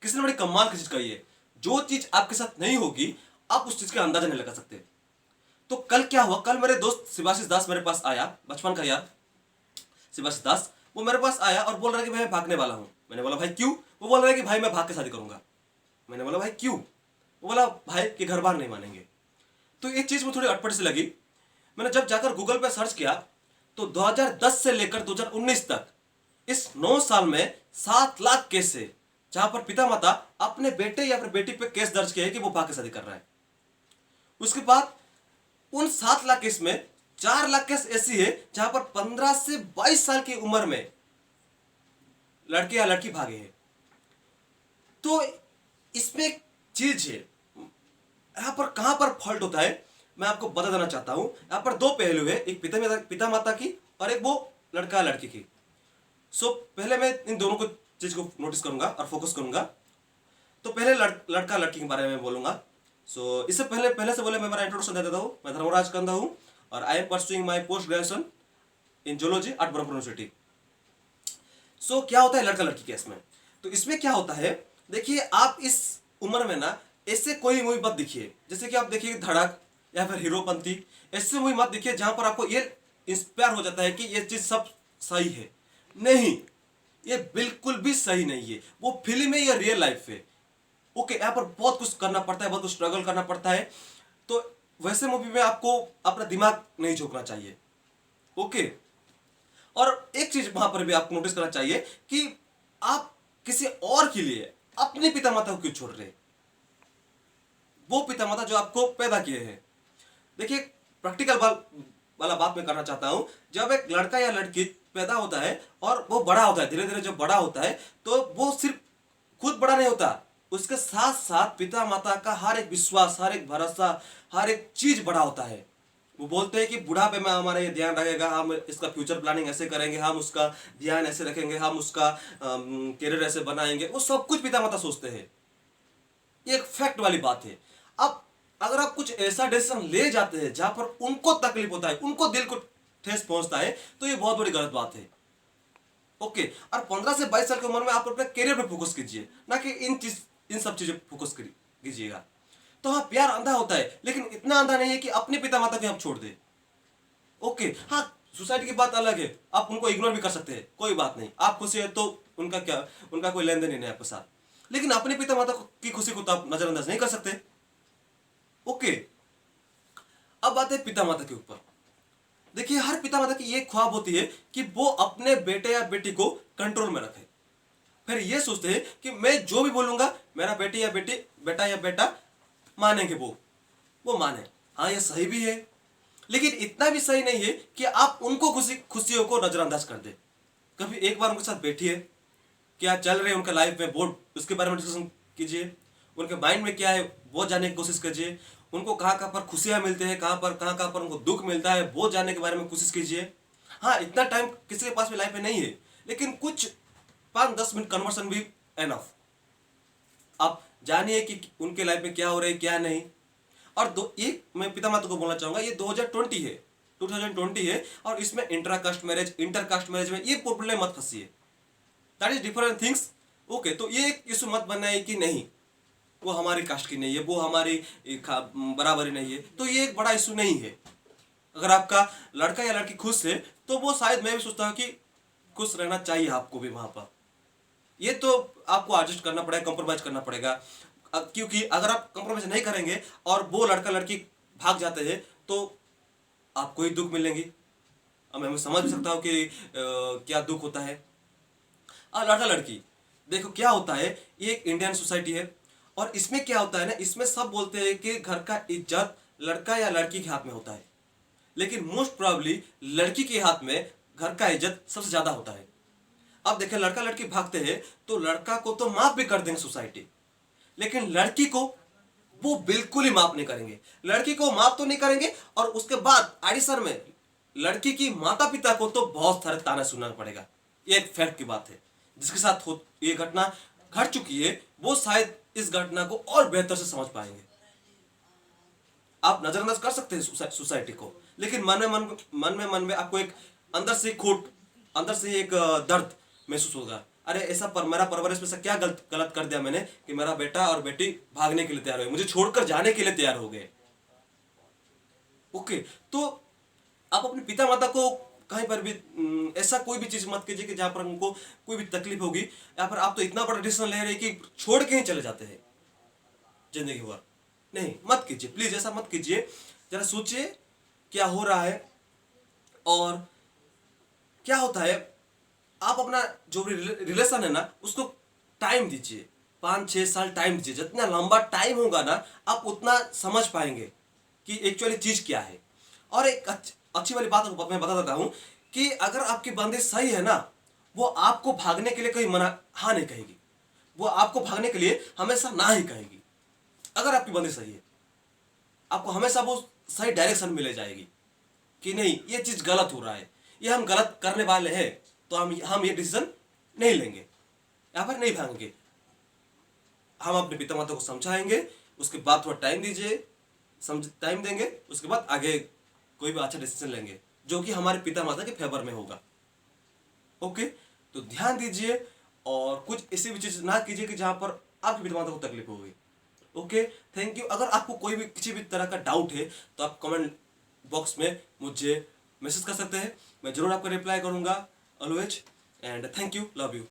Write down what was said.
किसी ने बड़ी कमाल की चीज कही है, जो चीज आपके साथ नहीं होगी आप उस चीज का अंदाजा नहीं लगा सकते। तो कल क्या हुआ, कल मेरे दोस्त शिवाशीष दास मेरे पास आया, बचपन का यार शिवाशीष दास, वो मेरे पास आया और बोल रहा है कि भाई मैं भागने वाला हूँ। मैंने बोला भाई क्यों? वो बोल रहा है कि भाई मैं भाग के शादी करूंगा। मैंने बोला भाई क्यों? वो बोला भाई कि घर बार नहीं मानेंगे। तो ये चीज मुझे थोड़ी अटपट सी लगी। मैंने जब जाकर गूगल पे सर्च किया तो 2010 से लेकर 2019 तक इस 9 साल में 7 लाख केस है जहां पर पिता माता अपने बेटे या फिर बेटी पे केस दर्ज किए हैं कि वो भाग के शादी कर रहा है। उसके बाद उन 7 लाख केस में 4 लाख केस ऐसी है जहां पर 15 से 22 साल की उम्र में लड़के या लड़की भागे हैं। तो इसमें एक चीज है, यहां पर कहां पर फॉल्ट होता है मैं आपको बता देना चाहता हूं। यहां पर दो पहलू है, एक पिता माता की और एक वो लड़का लड़की की। सो पहले मैं इन दोनों को चीज को नोटिस करूंगा और फोकस करूंगा। तो पहले लड़का लड़की के बारे में बोलूंगा। सो इससे पहले से बोले मैं मेरा इंट्रोडक्शन दे देता हूं। मैं धर्मराज कंधा हूं और I am pursuing my post graduation in zoology at Brahmapur university. So क्या होता है लड़का लड़की केस में? तो इसमें क्या होता है, देखिए आप इस उम्र में ना ऐसे कोई मूवी मत दिखिए, जैसे कि आप देखिए धड़क या फिर हीरोपंती, ऐसे मूवी मत दिखिए जहां पर आपको ये इंस्पायर हो जाता है कि ये चीज सब सही है। नहीं, ये बिल्कुल भी सही नहीं है। वो फिल्म है या रियल लाइफ है। ओके, यहाँ पर बहुत कुछ करना पड़ता है, बहुत कुछ स्ट्रगल करना पड़ता है। तो वैसे मूवी में आपको अपना दिमाग नहीं झोंकना चाहिए। ओके, और एक चीज वहां पर भी आपको नोटिस करना चाहिए कि आप किसी और के लिए अपने पिता माता को क्यों छोड़ रहे हैं? वो पिता माता जो आपको पैदा किए हैं। देखिए प्रैक्टिकल वाला बात मैं करना चाहता हूं। जब एक लड़का या लड़की पैदा होता है और वो बड़ा होता है, धीरे धीरे जब बड़ा होता है तो वो सिर्फ खुद बड़ा नहीं होता, उसके साथ साथ पिता माता का हर एक विश्वास, हर एक भरोसा, हर एक चीज बड़ा होता है। वो बोलते हैं कि बुढ़ापे में हमारा ये ध्यान रखेगा, हम इसका फ्यूचर प्लानिंग ऐसे करेंगे, हम उसका ध्यान ऐसे रखेंगे, हम उसका करियर ऐसे बनाएंगे। वो सब कुछ पिता माता सोचते हैं। ये एक फैक्ट वाली बात है। अब अगर आप कुछ ऐसा डिसीजन ले जाते हैं जहां पर उनको तकलीफ होता है, उनको दिल को ठेस पहुंचता है, तो ये बहुत बड़ी गलत बात है। ओके, और 15 से 22 साल की उम्र में आप अपने करियर पे फोकस कीजिए, ना कि इन सब चीजों पे फोकस कीजिएगा। तो हाँ, प्यार अंधा होता है, लेकिन इतना अंधा नहीं है कि अपने पिता माता को आप छोड़ दे। ओके, हाँ, सोसाइटी की बात अलग है, आप उनको इग्नोर भी कर सकते हैं, कोई बात नहीं। आप खुशी है तो उनका क्या, उनका कोई लेन देन नहीं है आपके साथ, लेकिन अपने पिता माता की खुशी को तो आप नजरअंदाज नहीं कर सकते। ओके, अब बात है पिता माता के ऊपर। देखिए हर पिता माता की ये ख्वाब होती है कि वो अपने बेटे या बेटी को कंट्रोल में रखे। फिर ये सोचते हैं कि मैं जो भी बोलूंगा मेरा बेटी या बेटी, बेटा या बेटा मानेंगे, वो माने। हाँ, ये सही भी है, लेकिन इतना भी सही नहीं है कि आप उनको खुशियों को नजरअंदाज कर दे। कभी एक बार उनके साथ बैठिए, क्या चल रहे हैं उनके लाइफ में, वो उसके बारे में डिस्कशन कीजिए। उनके माइंड में क्या है वो जानने की कोशिश कीजिए। उनको कहाँ कहाँ पर खुशियां मिलते हैं, कहाँ पर उनको दुख मिलता है, वो जानने के बारे में कोशिश कीजिए। हाँ, इतना टाइम किसी के पास भी लाइफ में नहीं है, लेकिन कुछ 5-10 मिनट कन्वर्सन भी एनफ। आप जानिए कि उनके लाइफ में क्या हो रहा है क्या नहीं। और एक मैं पिता माता को बोलना चाहूंगा, ये 2020 है और इसमें इंट्राकास्ट मैरिज, इंटरकास्ट मैरिज में ये प्रॉब्लम मत फंसिए। That is different things. Okay, तो ये एक इशू मत बनाए कि नहीं वो हमारी कास्ट की नहीं है, वो हमारी बराबरी नहीं है, तो ये एक बड़ा इशू नहीं है। अगर आपका लड़का या लड़की खुश है तो वो शायद मैं भी सोचता हूँ कि खुश रहना चाहिए आपको भी वहां पर। ये तो आपको एडजस्ट करना पड़ेगा, कॉम्प्रोमाइज करना पड़ेगा, क्योंकि अगर आप कॉम्प्रोमाइज नहीं करेंगे और वो लड़का लड़की भाग जाते हैं तो आपको ही दुख मिलेंगी। अब मैं समझ भी सकता हूँ कि क्या दुख होता है। लड़का लड़की देखो क्या होता है, ये एक इंडियन सोसाइटी है और इसमें क्या होता है ना, इसमें सब बोलते हैं कि घर का इज्जत लड़का या लड़की के हाथ में होता है, लेकिन मोस्ट प्रोबेबली लड़की के हाथ में घर का इज्जत सबसे ज्यादा होता है। अब देखें लड़का लड़की भागते हैं तो लड़का को तो माफ भी कर देंगे सोसाइटी, लेकिन लड़की को वो बिल्कुल ही माफ नहीं करेंगे। लड़की को माफ तो नहीं करेंगे और उसके बाद एडिशन में लड़की की माता पिता को तो बहुत सारे ताने सुनना पड़ेगा। ये एक फैक्ट की बात है, जिसके साथ ये घटना घट चुकी है वो शायद इस घटना को और बेहतर से समझ पाएंगे। आप नजरअंदाज कर सकते हैं सोसाइटी को, लेकिन मन में आपको एक अंदर से खोट, अंदर से एक दर्द महसूस होगा। अरे ऐसा पर मेरा परवरिश में से क्या गलत गलत कर दिया मैंने कि मेरा बेटा और बेटी भागने के लिए तैयार हुए, मुझे छोड़कर जाने के लिए तैयार हो गए। ओके, तो आप अपने पिता माता को कहीं पर भी ऐसा कोई भी चीज मत कीजिए कि जहां पर उनको कोई भी तकलीफ होगी, या फिर आप तो इतना बड़ा डिसीजन ले रहे हैं कि छोड़ के ही चले जाते हैं जिंदगी भर। नहीं, मत कीजिए प्लीज, ऐसा मत कीजिए। जरा सोचिए क्या हो रहा है और क्या होता है। आप अपना जो भी रिलेशन है ना उसको टाइम दीजिए, 5-6 साल टाइम दीजिए। जितना लंबा टाइम होगा ना आप उतना समझ पाएंगे कि एक्चुअली चीज क्या है। और एक अच्छी वाली बात मैं बता देता हूं कि अगर आपकी बंदी सही है ना, वो आपको भागने के लिए कहीं मना हाँ नहीं कहेगी, वो आपको भागने के लिए हमेशा ना ही कहेगी। अगर आपकी बंदी सही है, आपको हमेशा वो सही डायरेक्शन में ले जाएगी कि नहीं ये चीज गलत हो रहा है, ये हम गलत करने वाले हैं, तो हम ये डिसीजन नहीं लेंगे, यहाँ पर नहीं भागेंगे। हम अपने पिता माता को समझाएंगे, उसके बाद थोड़ा टाइम दीजिए, टाइम देंगे, उसके बाद आगे कोई भी अच्छा डिसीजन लेंगे जो कि हमारे पिता माता के फेवर में होगा। ओके, तो ध्यान दीजिए और कुछ ऐसी भी चीज ना कीजिए कि जहां पर आपके पिता माता को तकलीफ होगी। Okay, thank you. अगर आपको कोई भी किसी भी तरह का डाउट है तो आप कमेंट बॉक्स में मुझे मैसेज कर सकते हैं, मैं जरूर आपको रिप्लाई करूंगा always. And thank you, love you.